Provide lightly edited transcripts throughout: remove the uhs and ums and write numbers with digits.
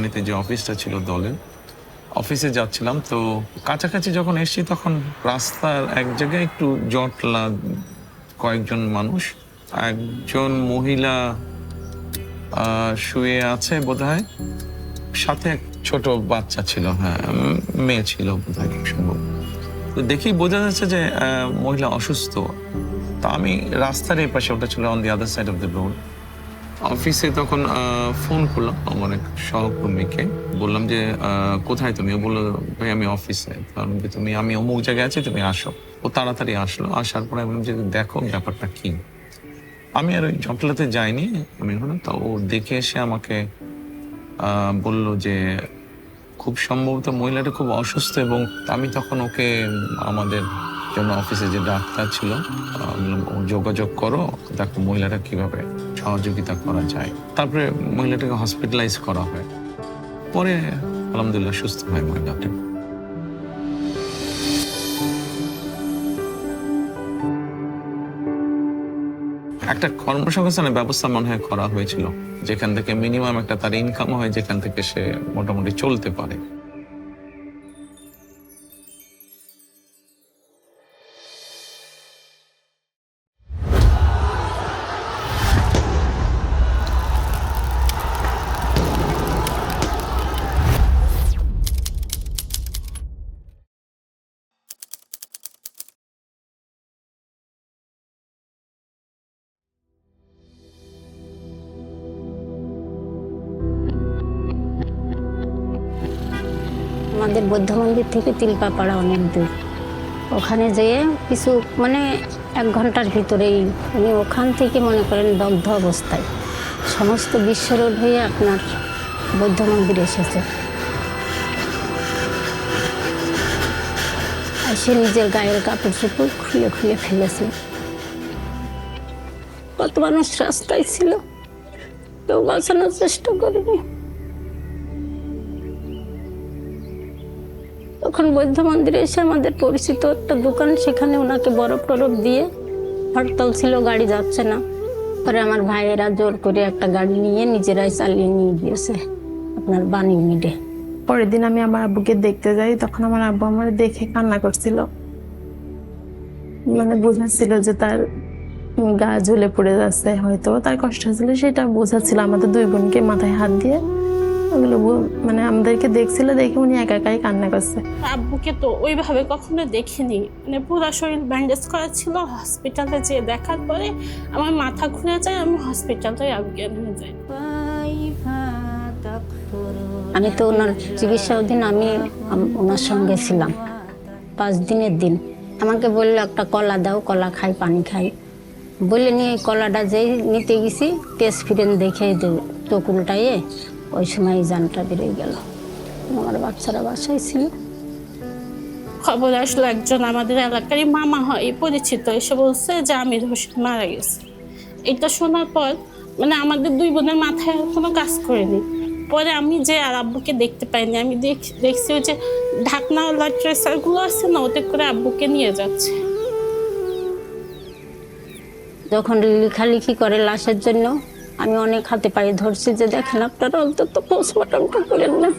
রাজধানীতে যে অফিসটা ছিল দলের, অফিসে যাচ্ছিলাম। তো কাছাকাছি যখন এসেছি তখন রাস্তার এক জায়গায় একটু জটলা, কয়েকজন মানুষ, একজন মহিলা শুয়ে আছে বোধহয়, সাথে এক ছোট বাচ্চা ছিল, হ্যাঁ মেয়ে ছিল বোধহয় খুব সম্ভব। তো দেখেই বোঝা যাচ্ছে যে মহিলা অসুস্থ। তা আমি রাস্তার এই পাশে, ওটা ছিল on the other side of the road. অফিসে তখন ফোন করলাম আমার এক সহকর্মীকে, বললাম যে কোথায় তুমি? ও বললো ভাই আমি অফিসে। কারণ তুমি, আমি অমুক জায়গায় আছি, তুমি আসো। ও তাড়াতাড়ি আসলো। আসার পরে আমি বললাম যে দেখো ব্যাপারটা কি। আমি আর ওই জটলাতে যাইনি, আমি তো ও দেখে এসে আমাকে বলল যে খুব সম্ভবত মহিলাটা খুব অসুস্থ, এবং আমি তখন ওকে আমাদের জন্য অফিসে যে ডাক্তার ছিল ও যোগাযোগ করো, দেখো মহিলাটা কিভাবে সহযোগিতা করা যায়। তারপরে মহিলাটাকে হসপিটালাইজ করা হয়, পরে আলহামদুলিল্লাহ সুস্থ হয় মহিলাটা। একটা কর্মসংস্থানের ব্যবস্থা মনে হয় করা হয়েছিল, যেখান থেকে মিনিমাম একটা তার ইনকাম হয়, যেখান থেকে সে মোটামুটি চলতে পারে। আমাদের বৌদ্ধ মন্দির থেকে তিলপাপাড়া অনেক দূর। ওখানে যেয়ে কিছু মানে 1 ঘন্টার ভিতরেই উনি ওখান থেকে মনে করেন দগ্ধ অবস্থায় সমস্ত বিশ্ব রোড হয়ে আপনার বৌদ্ধ মন্দির এসেছে। আর সে নিজের গায়ের কাপড় চোপড় খুলে খুলে ফেলেছে। কত মানুষ রাস্তায় ছিল, কেউ বাঁচানোর চেষ্টা করেনি। তখন বৌদ্ধ মন্দিরে এসে আমাদের পরিচিত একটা দোকান, সেখানে ওনাকে বরফ টরফ দিয়ে, হরতাল ছিল, গাড়ি যাচ্ছে না। পরে আমার ভাইয়েরা জোর করে একটা গাড়ি নিয়ে নিজেরাই চালিয়ে নিয়ে গিয়েছে আপনার বাণী মিডে। পরের দিন আমি আমার আব্বুকে দেখতে যাই, তখন আমার আব্বু আমার দেখে কান্না করছিল। মানে বোঝাচ্ছিল যে তার গা ঝুলে পড়ে যাচ্ছে, হয়তো তার কষ্ট হচ্ছিল, সেটা বোঝাচ্ছিল আমাদের 2 বোনকে মাথায় হাত দিয়ে। ওগুলো মানে আমাদেরকে দেখছিল, দেখে উনি একা একাই কান্না করছে। আব্বুকে তো ওইভাবে কখনো দেখিনি, মানে পুরো শরীর ব্যান্ডেজ করা ছিল। হসপিটালে যেয়ে দেখার পরে আমার মাথা ঘুরে যায়, আমি হসপিটালে অজ্ঞান হয়ে যাই। আমি তো ওনার চিকিৎসার দিন আমি ওনার সঙ্গে ছিলাম 5 দিনের দিন। আমাকে বললো একটা কলা দাও, কলা খাই, পানি খাই বলে নিয়ে কলাটা যেই নিতে গেছি, তেজ ফিরেন দেখে চোখ উল্টাইয়ে ওই সময় জানটা বেরিয়ে গেল। আমার বাচ্চারা বাসায় ছিল। খবর আসলো, একজন আমাদের এলাকারই মামা হয় পরিচিত, এসে বলছে যে আমির হোসেন মারা গেছে। এটা শোনার পর মানে আমাদের 2 বোনের মাথায় কোনো কাজ করেনি। পরে আমি যে আর আব্বুকে দেখতে পাইনি, আমি দেখছি ওই যে ঢাকনাওয়ালা ট্রেসারগুলো আছে না, ওতে করে আব্বুকে নিয়ে যাচ্ছে। যখন লেখালেখি করে লাশের জন্য, আমি অনেক হাতে পায়ে ধরছি যে দেখেন আপনারা অন্তত পোস্টমর্টমটা করেন না।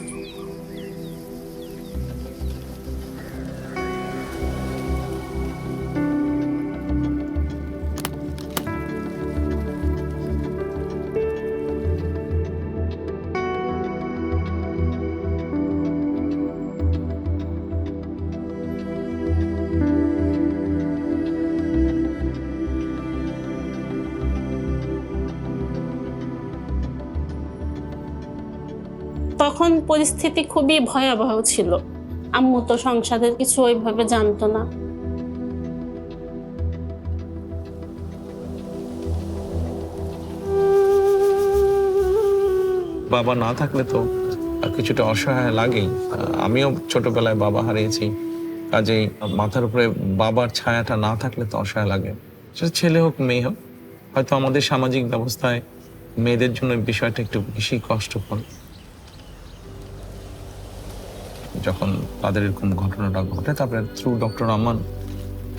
তখন পরিস্থিতি খুবই ভয়াবহ ছিল। আম্মু তো সংসারের কিছু ওইভাবে জানতো না। বাবা না থাকলে তো কিছুটা অসহায় লাগেই। আমিও ছোটবেলায় বাবা হারিয়েছি, কাজেই মাথার উপরে বাবার ছায়াটা না থাকলে তো অসহায় লাগে। সেটা ছেলে হোক মেয়ে হোক। হয়তো আমাদের সামাজিক ব্যবস্থায় মেয়েদের জন্য বিষয়টা একটু বেশি কষ্টকর। যখন তাদের এরকম ঘটনাটা ঘটে, তারপরে থ্রু ডক্টর আমান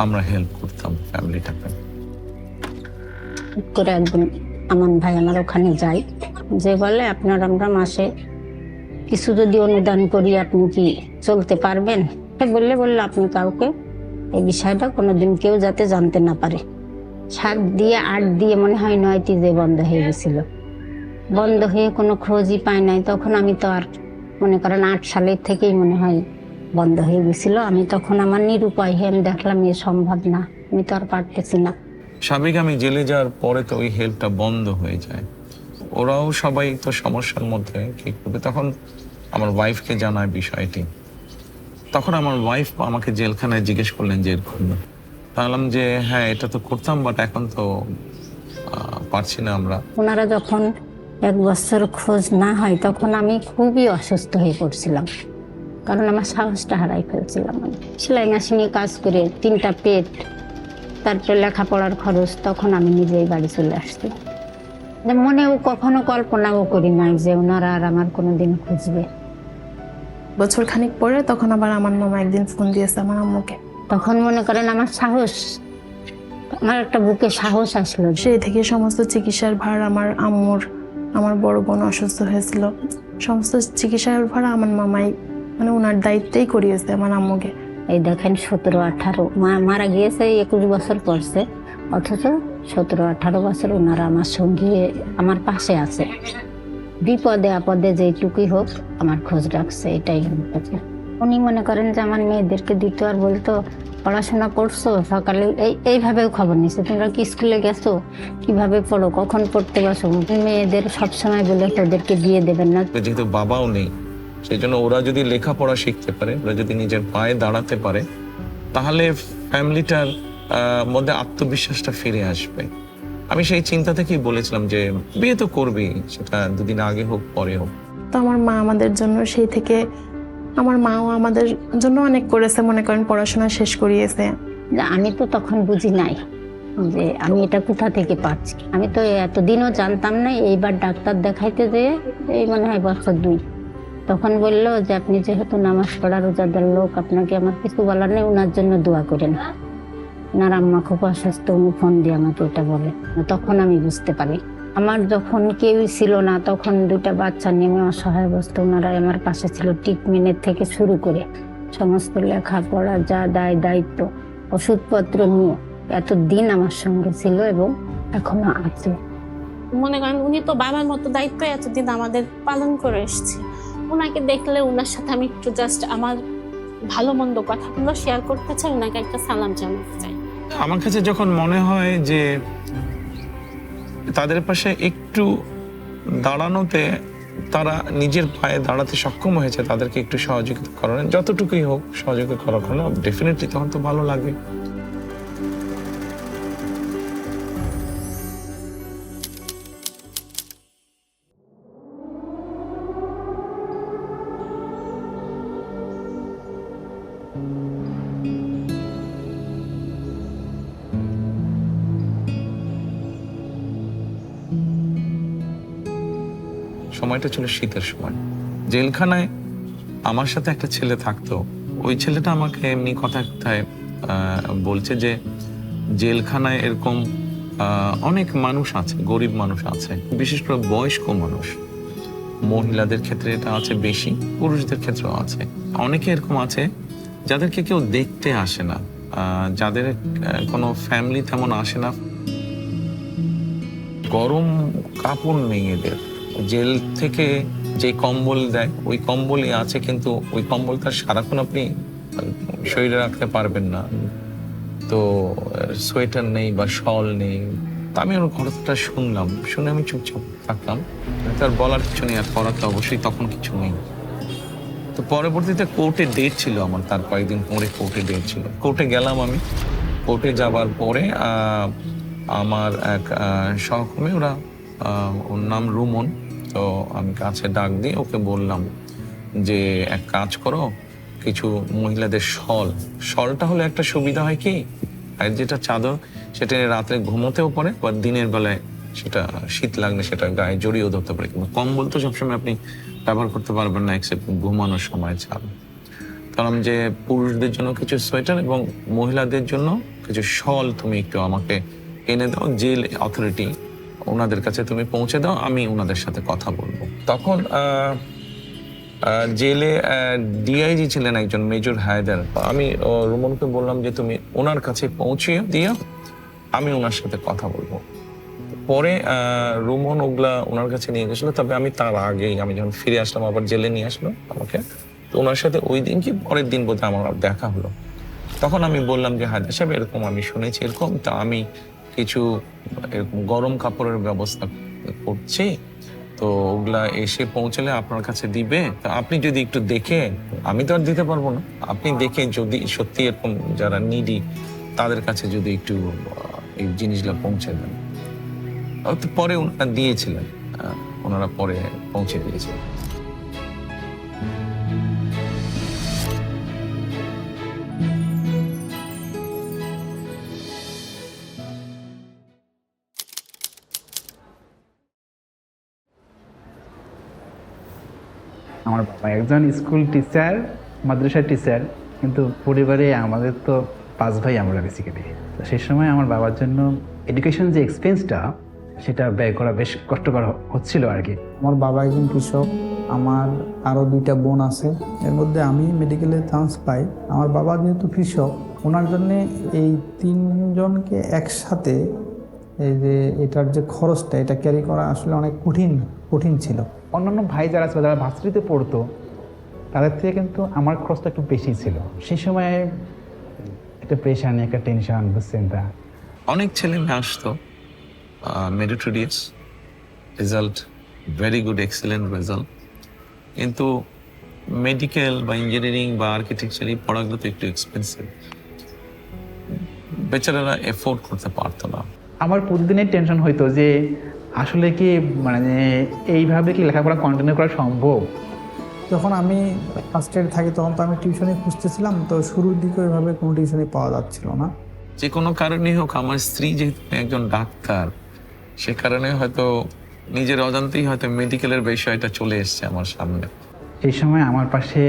আমরা হেল্প করতাম ফ্যামিলিটাকে। করে একদিন আমান ভাই আমার ওখানে যাই, যে বলে আপনার আমরা মাসে কিছু যদি অনুদান করি আপনি কি চলতে পারবেন? বললে আপনি কাউকে এই বিষয়টা কোনোদিন কেউ যাতে জানতে না পারে। 7 দিয়ে 8 দিয়ে মনে হয় 9টি যে বন্ধ হয়ে গেছিল, বন্ধ হয়ে কোনো খোঁজই পায় নাই। তখন আমি তো আর মনে করেন 8 সালের থেকেই মনে হয় বন্ধ হয়ে গেছিল। আমি তখন আমার নিরুপায় হয়ে আমি দেখলাম এ সম্ভব না, আমি তো আর পারতেছি না। স্বাভাবিক আমি জেলে যাওয়ার পরে তো ওই হেল্পটা বন্ধ হয়ে যায়। ওরাও সবাই তো সমস্যার মধ্যে, কি করবে। তখন আমার ওয়াইফকে জানায় বিষয়টি। তখন আমার ওয়াইফ আমাকে জেলখানায় জিজ্ঞেস করলেন যে এরকম না। বললাম যে হ্যাঁ এটা তো করতাম, বাট এখন তো পারছি না আমরা। ওনারা যখন 1 বছর খোঁজ না হয় তখন আমি খুবই অসুস্থ হয়ে পড়ছিলাম, কারণ আমার সাহসটা হারাই ফেলছিলাম। আমি সেলাই মেশিনে কাজ করে 3টা পেট, তারপরে লেখাপড়ার খরচ, তখন আমি নিজেই বাড়ি চলে আসছি। মনেও কখনো কল্পনাও করি নাই যে ওনারা আর আমার কোনোদিন খুঁজবে। বছর খানিক পরে তখন আবার আমার মামা একদিন ফোন দিয়েছে আমার আম্মুকে। তখন মনে করেন আমার সাহস, আমার একটা বুকে সাহস আসলো। সেই থেকে সমস্ত চিকিৎসার ভার আমার আম্মুর, আমার বড় বোন অসুস্থ হয়েছিল, সমস্ত চিকিৎসার ভার আমার মামাই মানে ওনার দায়িত্বেই করিয়েছে আমার আম্মুকে। এই দেখেন 17-18 মারা গিয়েছে 21 বছর পরছে, অথচ 17-18 বছর ওনারা আমার সঙ্গে আমার পাশে আছে। বিপদে আপদে যেটুকুই হোক আমার খোঁজ রাখছে, এটাই উনি মনে করেন যে আমার মেয়েদেরকে দিত আর বলতো পড়াশোনা করছো, সকালে এইভাবেও খবর নিচ্ছে, তোমরা কি স্কুলে গেছো, কিভাবে পড়ো, কখন পড়তে বসো। মেয়েদের সবসময় বলে ওদেরকে দিয়ে দেবেন না। যেহেতু বাবাও নেই, সেই জন্য ওরা যদি লেখাপড়া শিখতে পারে, ওরা যদি নিজের পায়ে দাঁড়াতে পারে, তাহলে ফ্যামিলিটার মধ্যে আত্মবিশ্বাসটা ফিরে আসবে। আমি সেই চিন্তা থেকেই বলেছিলাম যে বিয়ে তো করবি, সেটা 2 দিন আগে হোক পরে হোক। তো আমার মা আমাদের জন্য সেই থেকে, আমার মাও আমাদের জন্য অনেক করেছে, মনে করেন পড়াশোনা শেষ করিয়েছে। আমি তো তখন বুঝি নাই যে আমি এটা কোথা থেকে পাচ্ছি। আমি তো এতদিনও জানতাম না। এইবার ডাক্তার দেখাইতে যেয়ে এই মনে হয় বছর 2, তখন বললো যে আপনি যেহেতু নামাজ পড়া রোজাদার লোক, আপনাকে আমার কিছু বলার নেই, ওনার জন্য দোয়া করেন। ওনার আম্মা খুব অসুস্থ, উনি ফোন দিয়ে আমাকে এটা বলে। তখন আমি বুঝতে পারি আমার যখন কেউই ছিল না, তখন 2টা বাচ্চা নেমে অসহায় অবস্থা, ওনারা আমার পাশে ছিল। ট্রিটমেন্টের থেকে শুরু করে সমস্ত লেখাপড়া, যা দায়িত্ব, ওষুধপত্র নিয়ে এতদিন আমার সঙ্গে ছিল এবং এখনো আছে। মনে করেন উনি তো বাবার মতো দায়িত্ব এতদিন আমাদের পালন করে এসেছে। ওনাকে দেখলে ওনার সাথে আমি একটু জাস্ট আমার ভালো মন্দ কথাগুলো শেয়ার করতে চাই, ওনাকে একটা সালাম জানাতে চাই। আমার কাছে যখন মনে হয় যে তাদের পাশে একটু দাঁড়ানোতে তারা নিজের পায়ে দাঁড়াতে সক্ষম হয়েছে, তাদেরকে একটু সহযোগিতা করানো, যতটুকুই হোক সহযোগিতা করানো, ডেফিনেটলি তখন তো ভালো লাগে। সময়টা ছিল শীতের সময়। জেলখানায় আমার সাথে একটা ছেলে থাকতো। ওই ছেলেটা আমাকে এমনি কথায় বলছে যে জেলখানায় এরকম অনেক মানুষ আছে, গরিব মানুষ আছে, বিশেষ করে বয়স্ক মানুষ। মহিলাদের ক্ষেত্রে এটা আছে বেশি, পুরুষদের ক্ষেত্রেও আছে। অনেকে এরকম আছে যাদেরকে কেউ দেখতে আসে না, যাদের কোনো ফ্যামিলি তেমন আসে না, গরম কাপড় নেই এদের। জেল থেকে যে কম্বল দেয় ওই কম্বলই আছে, কিন্তু ওই কম্বলটা সারাক্ষণ আপনি শরীরে রাখতে পারবেন না। তো সোয়েটার নেই বা শল নেই। তা আমি ওর ঘটনাটা শুনলাম, শুনে আমি চুপচাপ থাকলাম। তার বলার কিছু নেই, আর করার তো অবশ্যই তখন কিছু নেই। তো পরবর্তীতে কোর্টে ডেট ছিল আমার, তার কয়েকদিন পরে কোর্টে ডেট ছিল। কোর্টে গেলাম আমি। কোর্টে যাবার পরে আমার এক সহকর্মী, ওর নাম রুমন, তো আমি কাছে ডাক দিয়ে ওকে বললাম যে এক কাজ করো, কিছু মহিলাদের শলটা হলে একটা সুবিধা হয় কি, আর যেটা চাদর সেটা রাত্রে ঘুমোতেও পারে, বা দিনের বেলায় সেটা শীত লাগলে সেটা গায়ে জড়িয়েও ধরতে পারে। কিন্তু কম্বল তো সবসময় আপনি ব্যবহার করতে পারবেন না, এক্সেপ্ট ঘুমানোর সময় ছাড়া। কারণ যে পুরুষদের জন্য কিছু সোয়েটার এবং মহিলাদের জন্য কিছু শল তুমি একটু আমাকে এনে দাও, জেল অথরিটি ওনাদের কাছে তুমি পৌঁছে দাও, আমি ওনাদের সাথে কথা বলবো। তখন জেলে ডিআইজি ছিলেন একজন মেজর হায়দার। আমি রুমনকে বললাম যে তুমি ওনার কাছে পৌঁছে দিও, আমি ওনার সাথে কথা বলবো। পরে রুমন ওগুলা ওনার কাছে নিয়ে গেছিল, তবে আমি তার আগেই, আমি যখন ফিরে আসলাম আবার জেলে নিয়ে আসলো আমাকে, তো ওনার সাথে ওই দিন কি পরের দিন বোধহয় আমার দেখা হলো। তখন আমি বললাম যে হায়দার সাহেব এরকম আমি শুনেছি এরকম, তা আমি কিছু এরকম গরম কাপড়ের ব্যবস্থা করছি, তো ওগুলা এসে পৌঁছলে আপনার কাছে দিবে, তা আপনি যদি একটু দেখে, আমি তো আর দিতে পারবো না, আপনি দেখে যদি সত্যি এরকম যারা নিডি তাদের কাছে যদি একটু এই জিনিসগুলো পৌঁছে দেন। তো পরে ওনারা দিয়েছিলেন, ওনারা পরে পৌঁছে দিয়েছিলেন। আমার বাবা একজন স্কুল টিচার, মাদ্রাসার টিচার, কিন্তু পরিবারে আমাদের তো 5 ভাই আমরা বেসিক্যালি। তো সেই সময় আমার বাবার জন্য এডুকেশন যে এক্সপেন্সটা সেটা ব্যয় করা বেশ কষ্টকর হচ্ছিল আর কি। আমার বাবা একজন কৃষক, আমার আরও 2টা বোন আছে, এর মধ্যে আমি মেডিকেলে চান্স পাই। আমার বাবা যেহেতু কৃষক, ওনার জন্যে এই 3 জনকে একসাথে এই যে এটার যে খরচটা এটা ক্যারি করা আসলে অনেক কঠিন ছিল। অন্যান্য ভাই যারা ছিল, যারা ভার্সিটিতে পড়তো, তাদের থেকে কিন্তু আমার খরচটা একটু বেশি ছিল। সেই সময় একটা প্রেশার নিয়ে, একটা টেনশন, বুঝছেন তা। অনেক ছেলে মেয়ে আসতো, meritorious result, very good, excellent result, কিন্তু মেডিকেল বা ইঞ্জিনিয়ারিং বা আর্কিটেকচার এই পড়াগুলো তো একটু এক্সপেন্সিভ, বেচারারা এফোর্ড করতে পারতো না। আমার প্রতিদিনের টেনশন হইতো যে আসলে কি মানে এইভাবে কি লেখাপড়া কন্টিনিউ করা সম্ভব। যখন আমি ফার্স্ট ইয়ারে থাকি তখন তো আমি টিউশনি খুঁজতেছিলাম, তো শুরুর দিকে ওইভাবে কোনো টিউশনি পাওয়া যাচ্ছিল না। যে কোনো কারণেই হোক, আমার স্ত্রী যেহেতু একজন ডাক্তার, সে কারণে হয়তো নিজের অজান্তেই হয়তো মেডিকেলের বিষয়টা চলে এসছে আমার সামনে। সেই সময় আমার পাশে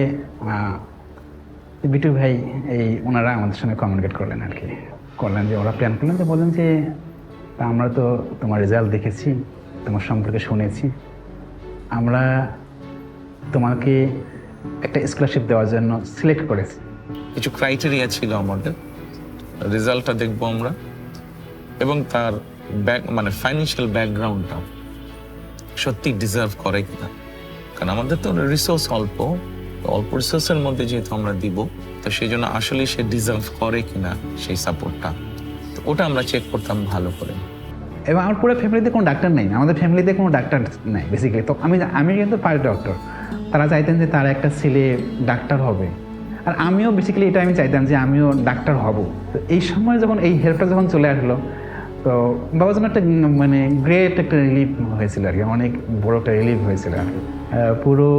বিটু ভাই, এই ওনারা আমাদের সঙ্গে কমিউনিকেট করলেন আর কি, করলেন যে ওরা প্ল্যান করলেন, যে বললেন যে আমরা তো তোমার রেজাল্ট দেখেছি, তোমার সম্পর্কে শুনেছি, আমরা তোমাকে একটা স্কলারশিপ দেওয়ার জন্য সিলেক্ট করেছি। কিছু ক্রাইটেরিয়া ছিল আমাদের, রেজাল্টটা দেখবো আমরা, এবং তার মানে ফাইন্যান্সিয়াল ব্যাকগ্রাউন্ডটা সত্যি ডিজার্ভ করে কিনা, কারণ আমাদের তো রিসোর্স অল্প রিসোর্সের মধ্যে যেহেতু আমরা দিব, তো সেই জন্য আসলে সে ডিজার্ভ করে কিনা সেই সাপোর্টটা, তো ওটা আমরা চেক করতাম ভালো করে। এবং আমার পুরো ফ্যামিলিতে কোনো ডাক্তার নেই, আমাদের ফ্যামিলিতে কোনো ডাক্তার নেই বেসিক্যালি। তো আমি কিন্তু পার্ট ডক্টর, তারা চাইতেন যে তার একটা ছেলে ডাক্তার হবে, আর আমিও বেসিক্যালি এটা আমি চাইতাম যে আমিও ডাক্তার হব। তো এই সময় যখন এই হেল্পটা যখন চলে আসলো, তো বাবার জন্য একটা মানে গ্রেট একটা রিলিফ হয়েছিল আর কি, অনেক বড় একটা রিলিফ হয়েছিল আর কি। পুরো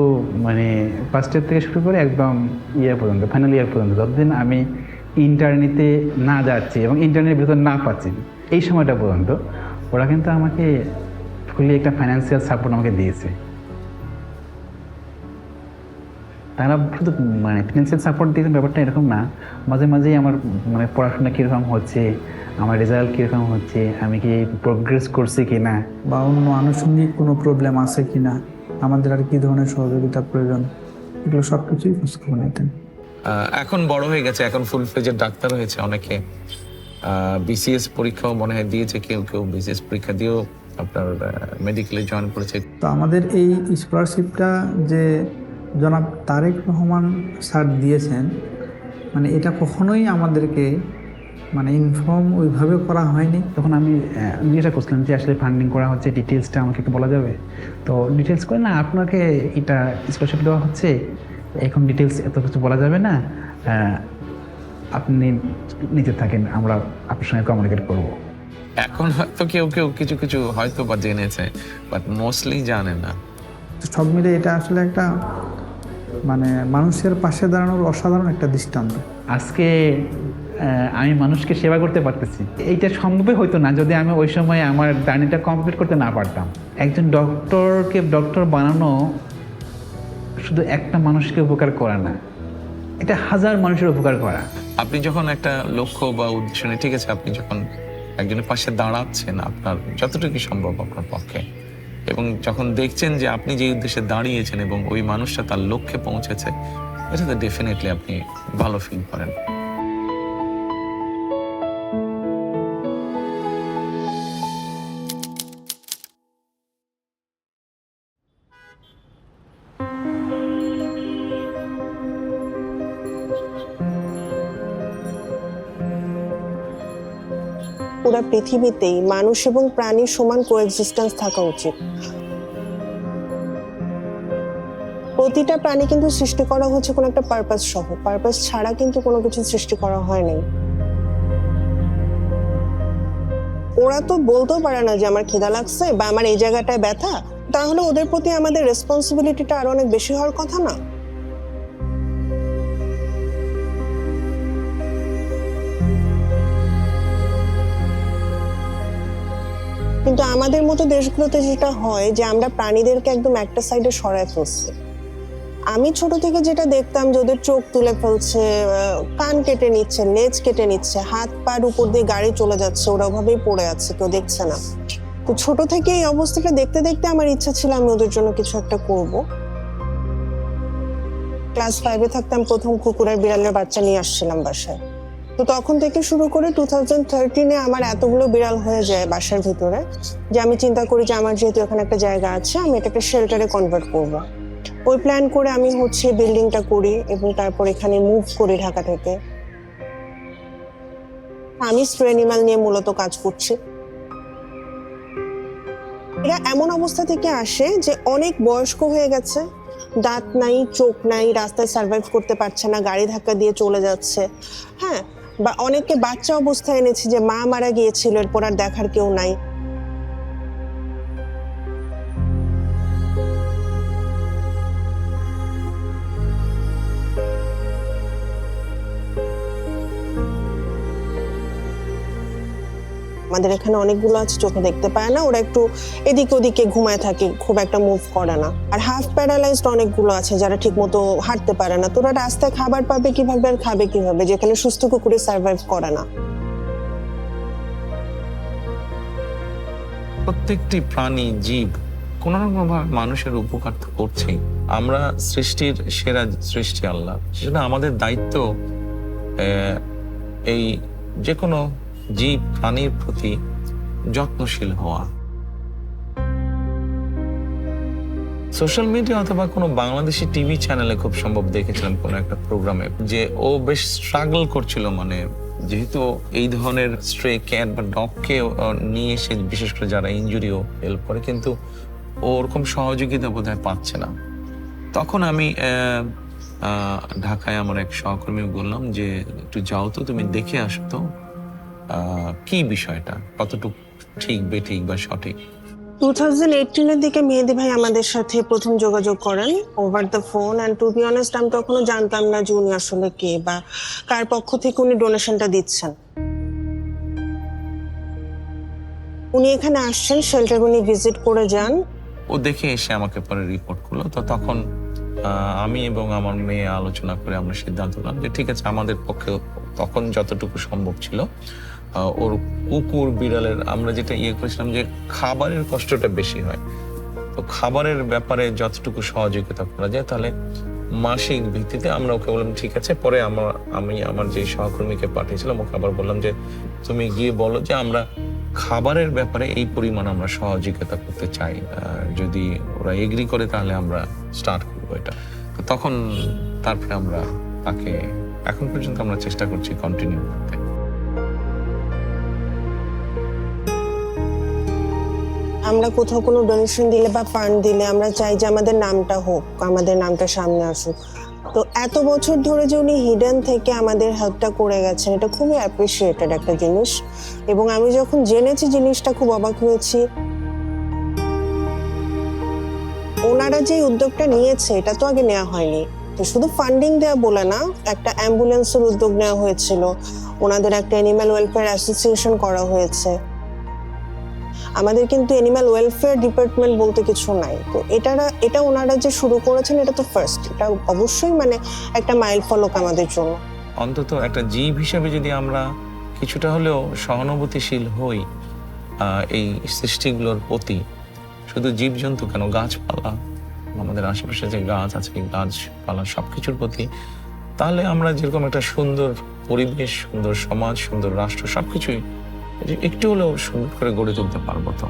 মানে ফার্স্ট ইয়ার থেকে শুরু করে একদম ইয়ার পর্যন্ত, ফাইনাল ইয়ার পর্যন্ত, যতদিন আমি ইন্টার্নিতে না যাচ্ছি এবং ইন্টার্নের ভিতর না পাচ্ছি, এই সময়টা পর্যন্ত ওরা কিন্তু আমাকে ফুলি একটা ফাইন্যান্সিয়াল সাপোর্ট আমাকে দিয়েছে। তারা শুধু মানে ফিনান্সিয়াল সাপোর্ট দিয়েছে ব্যাপারটা এরকম না, মাঝে মাঝেই আমার মানে পড়াশোনা কীরকম হচ্ছে, আমার রেজাল্ট কীরকম হচ্ছে, আমি কি প্রোগ্রেস করছি কি না, বা অন্য আনুষঙ্গিক কোনো প্রবলেম আছে কি না, আমাদের আর কি ধরনের সহযোগিতার প্রয়োজন, এগুলো সব কিছুই খোঁজখবর নিতেন। এখন বড় হয়ে গেছে, এখন ফুল ফ্লেজের ডাক্তার হয়েছে অনেকে, বিসিএস পরীক্ষাও মনে হয় দিয়েছে, কেউ বিসিএস পরীক্ষা দিয়েও আপনার মেডিকেলে জয়েন করেছে। তো আমাদের এই স্কলারশিপটা যে জনাব তারেক রহমান স্যার দিয়েছেন, মানে এটা কখনোই আমাদেরকে মানে ইনফর্ম ওইভাবে করা হয়নি। তখন আমি জিজ্ঞাসা করছিলাম যে আসলে ফান্ডিং করা হচ্ছে, ডিটেলসটা আমাকে একটু বলা যাবে? তো ডিটেলস করে না, আপনাকে এটা স্কলারশিপ দেওয়া হচ্ছে, এখন ডিটেলস এত কিছু বলা যাবে না, আপনি নিতে থাকেন, আমরা আপনার সঙ্গে কমিউনিকেট করবো। এখন হয়তো কেউ কিছু হয়তো বা জেনেছে, বাট মোস্টলি জানে না। সব মিলে এটা আসলে একটা মানে মানুষের পাশে দাঁড়ানোর অসাধারণ একটা দৃষ্টান্ত। আজকে আমি মানুষকে সেবা করতে পারতেছি, এইটা সম্ভবই হইতো না যদি আমি ওই সময় আমার জার্নিটা কমপ্লিট করতে না পারতাম। একজন ডক্টরকে ডক্টর বানানো শুধু একটা মানুষকে উপকার করা না, এটা হাজার মানুষের উপকার করা। আপনি যখন একটা লক্ষ্য বা উদ্দেশ্য নিয়ে, ঠিক আছে, আপনি যখন একজনের পাশে দাঁড়াচ্ছেন, আপনার যতটুকু সম্ভব আপনার পক্ষে, এবং যখন দেখছেন যে আপনি যে উদ্দেশ্যে দাঁড়িয়েছেন এবং ওই মানুষটা তার লক্ষ্যে পৌঁছেছে, এটাতে ডেফিনেটলি আপনি ভালো ফিল করেন। পুরো পৃথিবীতেই মানুষ এবং প্রাণীর সমান কোএক্সিস্টেন্স থাকা উচিত। প্রতিটা প্রাণী কিন্তু সৃষ্টি করা হচ্ছে কোনো একটা পারপাস সহ, পারপাস ছাড়া কিন্তু কোনো কিছু সৃষ্টি করা হয়নি। ওরা তো বলতেও পারে না যে আমার খিদা লাগছে বা আমার এই জায়গাটায় ব্যথা, তাহলে ওদের প্রতি আমাদের রেসপন্সিবিলিটিটা আরো অনেক বেশি হওয়ার কথা না? কিন্তু আমাদের মতো দেশগুলোতে যেটা হয় যে আমরা প্রাণীদেরকে একদম একটা সাইডে সরায় ফেলছি। আমি ছোট থেকে যেটা দেখতাম যে ওদের চোখ তুলে ফেলছে, কান কেটে নিচ্ছে, লেজ কেটে নিচ্ছে, হাত পার উপর দিয়ে গাড়ি চলে যাচ্ছে, ওরা ওভাবেই পড়ে আছে, কেউ দেখছে না। তো ছোট থেকে এই অবস্থাটা দেখতে দেখতে আমার ইচ্ছা ছিল আমি ওদের জন্য কিছু একটা করব। ক্লাস 5-এ থাকতাম, প্রথম কুকুরের বিড়ালের বাচ্চা নিয়ে আসছিলাম বাসায়। তো তখন থেকে শুরু করে 2013-এ আমার এতগুলো বিড়াল হয়ে যায় বাসার ভিতরে যে আমি চিন্তা করি যে আমার যেহেতু এখানে একটা জায়গা আছে, আমি এটাকে শেল্টারে কনভার্ট করব। ওই প্ল্যান করে আমি বিল্ডিংটা করি এবং তারপর এখানে মুভ করি ঢাকা থেকে। আমি স্ট্রে অ্যানিমাল নিয়ে মূলত কাজ করছি। এরা এমন অবস্থা থেকে আসে যে অনেক বয়স্ক হয়ে গেছে, দাঁত নাই, চোখ নাই, রাস্তায় সার্ভাইভ করতে পারছে না, গাড়ি ধাক্কা দিয়ে চলে যাচ্ছে। হ্যাঁ, বা অনেককে বাচ্চা অবস্থায় এনেছি যে মা মারা গিয়েছিল, এরপর আর দেখার কেউ নাই। আমাদের এখানে অনেকগুলো আছে চোখে দেখতে পায় না, ওরা একটু এদিকে ওদিকে ঘুমায় থাকে, খুব একটা মুভ করে না। আর হাফ প্যারালাইজড অনেকগুলো আছে যারা ঠিক মতো হাঁটতে পারে না। তোরা রাস্তায় খাবার পাবে কিভাবে আর খাবে কিভাবে, যেখানে সুস্থ কুকুরে সার্ভাইভ করে না। প্রত্যেকটি প্রাণী, জীব কোনো না কোনোভাবে মানুষের উপকার তো করছেই। আমরা সৃষ্টির সেরা সৃষ্টি আল্লাহ, সেটা আমাদের দায়িত্ব এই যে কোনো জীব প্রাণীর প্রতি যত্নশীল হওয়া। সোশ্যাল মিডিয়া অথবা কোনো বাংলাদেশি টিভি চ্যানেলে খুব সম্ভব দেখেছিলাম কোনো একটা প্রোগ্রামে যে ও বেশ স্ট্রাগল করছিল, মানে যেহেতু এই ধরনের স্ট্রে ক্যাট বা ডগকে নিয়ে এসে বিশেষ করে যারা ইনজুরিও হেল্প করে, কিন্তু ওরকম সহযোগিতা বোধহয় পাচ্ছে না। তখন আমি ঢাকায় আমার এক সহকর্মী বললাম যে একটু যাও তো, তুমি দেখে আসো তো কি বিষয়টা, কতটুকু ঠিক বেঠিক বা সঠিক। 2018-এর দিকে মেহেদি ভাই আমাদের সাথে প্রথম যোগাযোগ করেন over the phone. And to be honest, আমি তখনও জানতাম না যে উনি আসলে কে বা কার পক্ষ থেকে উনি ডোনেশনটা দিচ্ছেন। উনি এখানে আসছেন, শেল্টার উনি ভিজিট করে যান। ও দেখে এসে আমাকে পরে রিপোর্ট করলো। তো তখন আমি এবং আমার মেয়ে আলোচনা করে আমরা সিদ্ধান্ত নিলাম যে ঠিক আছে, আমাদের পক্ষে তখন যতটুকু সম্ভব ছিল ওর কুকুর বিড়ালের আমরা যেটা করেছিলাম যে খাবারের কষ্টটা বেশি হয়, তো খাবারের ব্যাপারে যতটুকু সহযোগিতা করা যায়, তাহলে মাসিক ভিত্তিতে আমরা ওকে বললাম ঠিক আছে। পরে আমি আমার যে সহকর্মীকে পাঠিয়েছিলাম ওকে আবার বললাম যে তুমি গিয়ে বলো যে আমরা খাবারের ব্যাপারে এই পরিমাণ আমরা সহযোগিতা করতে চাই, যদি ওরা এগ্রি করে তাহলে আমরা স্টার্ট করবো এটা। তো তখন তারপরে আমরা তাকে এখন পর্যন্ত আমরা চেষ্টা করছি কন্টিনিউ করতে। আমরা কোথাও কোনো ডোনেশন দিলে বা ফান্ড দিলে আমরা চাই যে আমাদের নামটা হোক, আমাদের নামটা সামনে আসুক। তো এত বছর ধরে যে উনি হিডেন থেকে আমাদের হেল্পটা করে গেছেন, এটা খুবই অ্যাপ্রিসিয়েটেড একটা জিনিস। এবং আমি যখন জেনেছি জিনিসটা খুব অবাক হয়েছি। ওনারা যে উদ্যোগটা নিয়েছে এটা তো আগে নেওয়া হয়নি। তো শুধু ফান্ডিং দেওয়া বলে না, একটা অ্যাম্বুলেন্সের উদ্যোগ নেওয়া হয়েছিল, ওনাদের একটা অ্যানিম্যাল ওয়েলফেয়ার অ্যাসোসিয়েশন করা হয়েছে। আমাদের কিন্তু অ্যানিম্যাল ওয়েলফেয়ার ডিপার্টমেন্ট বলতে কিছু নাই। তো এটা ওনারা যে শুরু করেছেন এটা তো ফার্স্ট, এটা অবশ্যই মানে একটা মাইল ফলক আমাদের জন্য। অন্তত একটা জীব হিসেবে যদি আমরা কিছুটা হলেও সহানুভূতিশীল হই এই সৃষ্টিগুলোর প্রতি, শুধু জীবজন্তু কেন, গাছপালা, আমাদের আশেপাশে যে গাছ আছে, গাছপালা সবকিছুর প্রতি, তাহলে আমরা যেরকম একটা সুন্দর পরিবেশ, সুন্দর সমাজ, সুন্দর রাষ্ট্র, সবকিছুই একটু হলেও সুন্দর করে গড়ে তুলতে পারবো। তো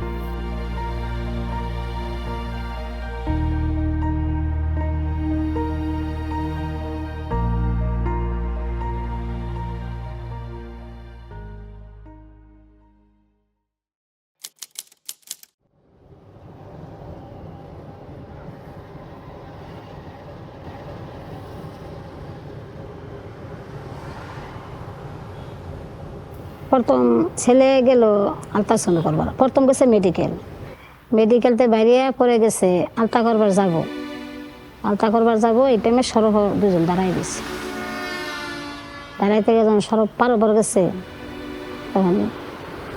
প্রথম ছেলে গেল আলট্রাসাউন্ড করবার, প্রথম গেছে মেডিকেলতে বাইরে পরে গেছে আলট্রা করবার যাব। এই টাইমে সরব দুজন দাঁড়াই দিছে, দাঁড়াইতে যখন সরব পার ওপর গেছে তখন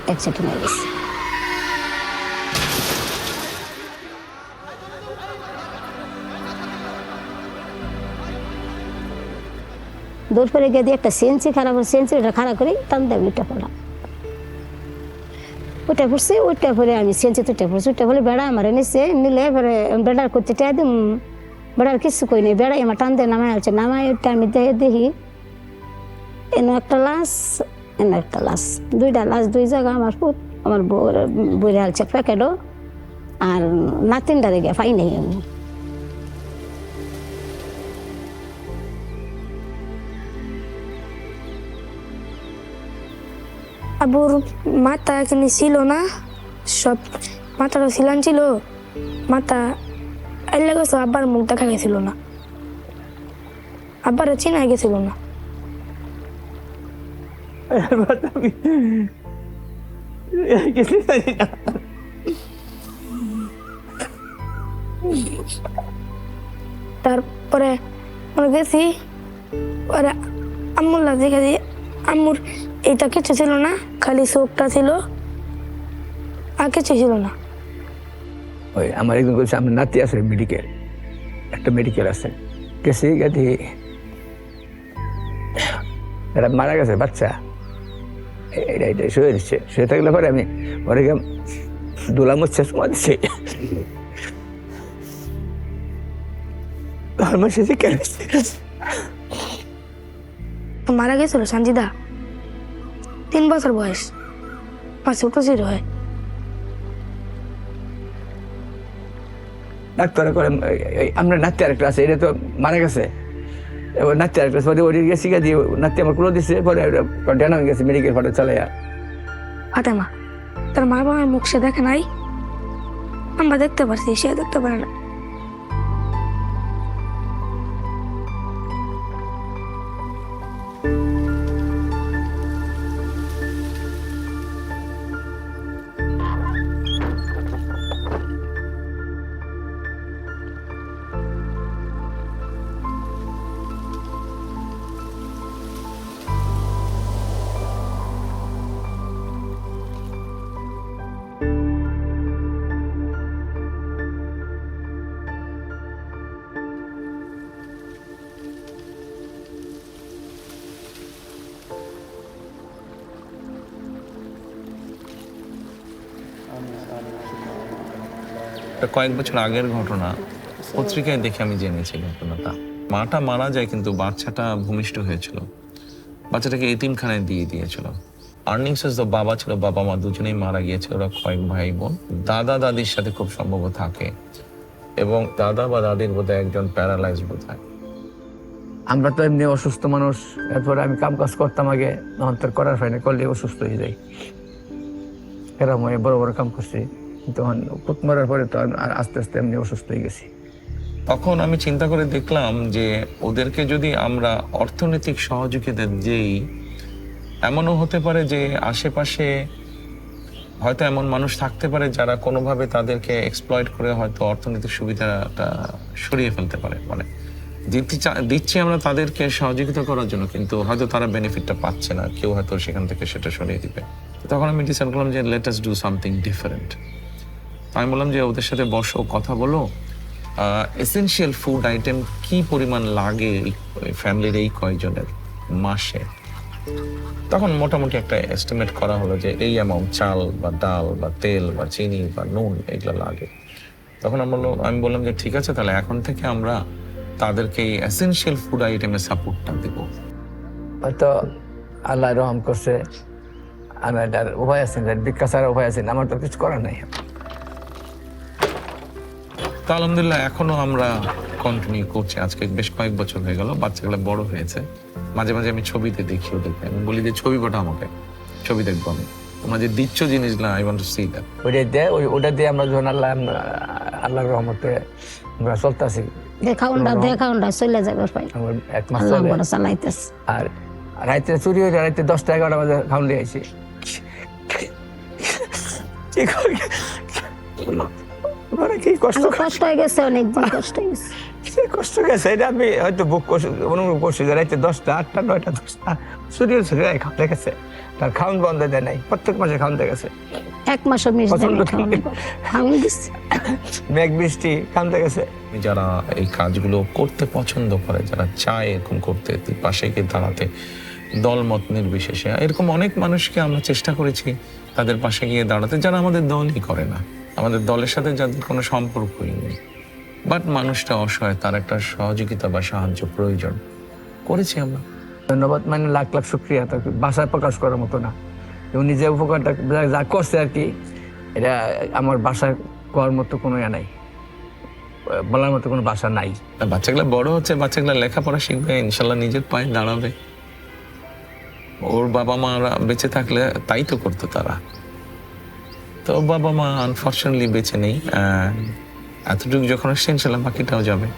অ্যাক্সিডেন্ট হয়ে গেছে। দূর পরে গিয়ে দিয়ে একটা সিএনসি খারাপ, সিএনসিটা খারাপ করি টান দেয় ওইটা পড়লাম, ওইটা পড়ছি, ওইটা পরে আমি সিএনসি তুইটা পড়ছি, ওইটা বলে বেড়া আমার নিচে নিলে এবারে বেড়ার করতে একদম বেড়ার কিছু কই নেই, বেড়াই আমার টান দিয়ে নামাই আছে, নামাই ওইটা আমি দেখি এনে একটা লাশ, দুইটা লাশ, দুই জায়গা আমার পুত আমার বইরে আলছে প্যাকেটও, আর নাতিনটা দেখে পাই নেই আমি। আবুর মাথা এখানে ছিল না, সব মাথাটা ছিলান ছিল, মাথা এলে গেছে, আব্বার মুখ দেখা গেছিল না, আব্বারে চিনা গেছিল না। তারপরে গেছি, আম্মুর লাভ দেখে আম্মুর এটা কিছু ছিল না, খালি চোখটা ছিল, আর কিছু ছিল না। ওই আমার একজন বলছে আমার নাতি আছে একটা মেডিকেল আছে, গেছি গাড়ি এরা মারা গেছে বাচ্চা, এটা শুয়ে দিচ্ছে, শুয়ে থাকলে পরে আমি ওরে দোলা মুচ্ছে সময় দিচ্ছি, মারা গেছিল সঞ্জিদা, 3 বছর বয়স, 5 ছোট ছিল হয়। ডাক্তার করে আমরা নাতি আরেকটা আছে, এটা তো মারা গেছে, এবার নাতি আরেকটা পরে ওই গেছি দিয়ে নাতি আমার কুলো দিচ্ছে, পরে ডেনা হয়ে গেছে মেডিকেল ফটো চালাইয়া। ফাতেমা তার মা বাবার মুখ সে দেখে নাই, আমরা দেখতে পারছি, সে দেখতে পারে না। কয়েক বছর আগের ঘটনা, পত্রিকায় দেখে আমি জেনেছি ঘটনাটা। মাটা মারা যায় কিন্তু বাচ্চাটা ভূমিষ্ঠ হয়েছিল, বাচ্চাটাকে এতিমখানায় দিয়ে দিয়েছিল। আর্নিং সোর্স তো বাবা ছিল, বাবা মা দুজনেই মারা গিয়েছে, ওরা কয়েক ভাই বোন। দাদা দাদির সাথে খুব সম্ভব থাকে, এবং দাদা বা দাদির বোধহয় একজন প্যারালাইজ বোধহয়। আমরা তো এমনি অসুস্থ মানুষ, এরপরে আমি কাম কাজ করতাম আগে, তখন করার হয় না, করলে অসুস্থ হয়ে যাই, এরকম বড় বড় কাম করছি, তখন পুত মারার পরে তো আর আস্তে আস্তে এমনি অসুস্থ হয়ে গেছি। তখন আমি চিন্তা করে দেখলাম যে ওদেরকে যদি আমরা অর্থনৈতিক সহযোগিতা দিই, এমনও হতে পারে যে আশেপাশে হয়তো এমন মানুষ থাকতে পারে যারা কোনোভাবে তাদেরকে এক্সপ্লয়েট করে হয়তো অর্থনৈতিক সুবিধাটা সরিয়ে ফেলতে পারে। মানে দিচ্ছি আমরা তাদেরকে সহযোগিতা করার জন্য, কিন্তু হয়তো তারা বেনিফিটটা পাচ্ছে না, কেউ হয়তো সেখান থেকে সেটা সরিয়ে দিবে। তখন আমি ডিসাইড করলাম যে let us do something different. আমি বললাম যে ওদের সাথে বসো, কথা বলো, এসেনশিয়াল ফুড আইটেম কি পরিমাণ লাগে ফ্যামিলির এই কয়জনের মাসে। তখন মোটামুটি একটা এস্টিমেট করা হলো যে এই অ্যামাউন্ট চাল বা ডাল বা তেল বা চিনি বা নুন এগুলো লাগে। তখন আমি বললাম যে ঠিক আছে, তাহলে এখন থেকে আমরা তাদেরকে এসেনশিয়াল ফুড আইটেমের সাপোর্টটা দেবো। হয়তো আল্লাহ রহম করছে, আমি এটার উপায় আছেন, ভিক্ষা ছাড়া উপায় আছেন, আমার তো কিছু করার নাই। তা আলহামদুলিল্লাহ এখনো আমরা কন্টিনিউ করছি। আজকে বেশ কয়েক বছর হয়ে গেল, বাচ্চাগুলো বড় হয়েছে। মাঝে মাঝে আমি ছবিতে দেখি ওদেরকে, আমি বলি যে ছবি পাঠা আমাকে, ছবি দেখবো আমি, তোমরা যে দিচ্ছ জিনিসগুলো, I want to see that. ওটা দিয়ে আমরা যখন আল্লাহর রহমতে আমরা চলতেছি, দেখাউন্ডা চলে যাবে ভাই, আমার 1 মাস আল্লাহ চলে। বড় চালাইতেছে। আর রাইতে চুরি হয়ে যায়, রাইতে 10টা-11টা বাজে খাউন দিয়ে আইছি। কি করি? কি কষ্ট কষ্ট হয়ে গেছে, অনেকদিন কষ্ট হয়ে গেছে। কষ্ট গেছে, এটা আমি হয়তো বুক করছি, অনুভব করছি যে রাইতে 10টা, 8টা, 9টা, 10টা চুরি হয়েছে, খাওয়া গেছে। তার খাউন বন্ধ দেয় নাই, প্রত্যেক মাসে খাউন গেছে। 1 মাসও মিস দেয়নি খাওয়ান দিচ্ছে। মেঘ বৃষ্টি খাউন গেছে। যারা এই কাজগুলো করতে পছন্দ করে, যারা চায় এরকম করতে, পাশে গিয়ে দাঁড়াতে, দলমত নির্বিশেষে, এরকম অনেক মানুষকে আমরা চেষ্টা করেছি তাদের পাশে গিয়ে দাঁড়াতে, যারা আমাদের দলই করে না, আমাদের দলের সাথে যাদের কোনো সম্পর্কই নেই, বাট মানুষটা অসহায়, তার একটা সহযোগিতা বা সাহায্য প্রয়োজন, করেছি আমরা। ধন্যবাদ, মানে লাখ লাখ শুক্রিয়া, তাকে ভাষায় প্রকাশ করার মতো না। উনি যে উপকারটা যা করছে আর কি, এটা আমার ভাষায় করার মতো কোনো নাই, বলার মতো কোনো ভাষা নাই। বাচ্চাগুলো বড় হচ্ছে, বাচ্চাগুলো লেখাপড়া শিখবে, ইনশাল্লাহ নিজের পায়ে দাঁড়াবে। ওর বাবা মারা বেঁচে থাকলে তাই তো করতো তারা, তো বাবা মা আনফর্চুনেটলি বেঁচে নেই। এতটুকু যখন আসছে ইনশাল্লাহ বাকিটাও যাবে।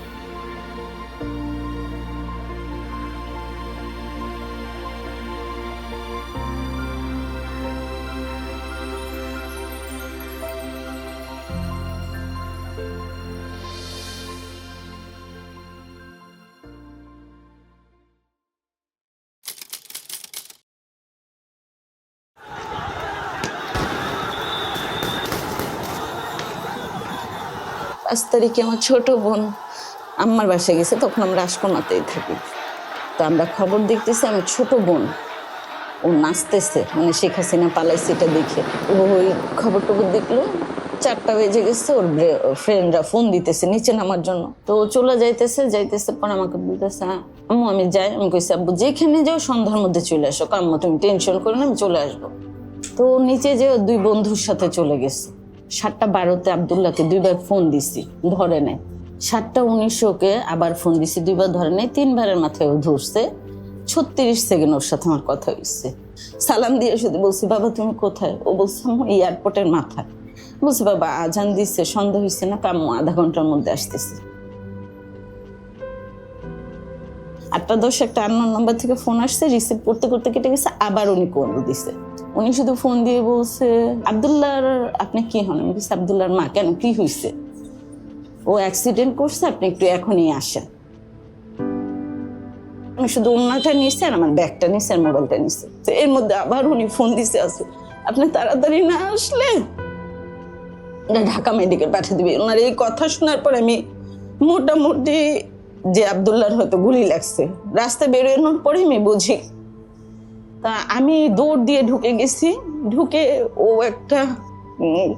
পাঁচ তারিখে আমার ছোট বোন আম্মার বাসায় গেছে, তখন আমরা আশকোনাতেই থাকি। তো আমরা খবর দেখতেছি, আমি ছোট বোন ও নাচতেছে, মানে শেখ হাসিনা পালাইছে এটা দেখে ও ওই খবর টবর দেখলো। 4টা বেজে গেছে, ওর ফ্রেন্ডরা ফোন দিতেছে নিচে নামার জন্য। তো ও চলে যাইতেছে পর আমাকে বলতেছে, আম্মু আমি যাই। আমি কইছি আব্বু যেখানে যাও সন্ধ্যার মধ্যে চলে আসো, আম্মু তুমি টেনশন করো না, আমি চলে আসবো। তো নিচে যে 2 বন্ধুর সাথে চলে গেছে। 7:12 আব্দুল্লাহকে 2বার ফোন দিছি, ধরে নেয়। 7:19 আবার ফোন দিছি, 2বার ধরে নেয়। 3বারের মাথায় ও ধরছে। 36 সেকেন্ড ওর সাথে আমার কথা হয়েছে। সালাম দিয়ে শুধু বলছি, বাবা তুমি কোথায়? ও বলছে আম্মু এয়ারপোর্টের মাথায়। বলছি বাবা আজান দিচ্ছে, সন্ধ্যা হয়েছে না, আম্মু আধা ঘন্টার মধ্যে আসতেছে। 8:10 একটা আননোন নাম্বার থেকে ফোন আসছে, রিসিভ করতে করতে কেটে গেছে। আবার উনি কল দিছে। উনি শুধু ফোন দিয়ে বলছে, আব্দুল্লাহর আপনি কি হন? আমি বলছি আব্দুল্লাহর মা। কেন, কি হয়েছে? ও অ্যাক্সিডেন্ট করছে, আপনি একটু এখনই আসেন। আমি শুধু ওনাটা নিয়েছি আর আমার ব্যাগটা নিয়েছি আর মোবাইলটা নিয়েছি। তো এর মধ্যে আবার উনি ফোন দিছে, আছে আপনি তাড়াতাড়ি না আসলে ঢাকা মেডিকেল পাঠিয়ে দিবে। ওনার এই কথা শোনার পর আমি মোটামুটি যে আব্দুল্লাহর হয়তো গুলি লাগছে, রাস্তায় বেরোনোর পরে আমি বুঝি। তা আমি দৌড় দিয়ে ঢুকে গেছি। ঢুকে ও একটা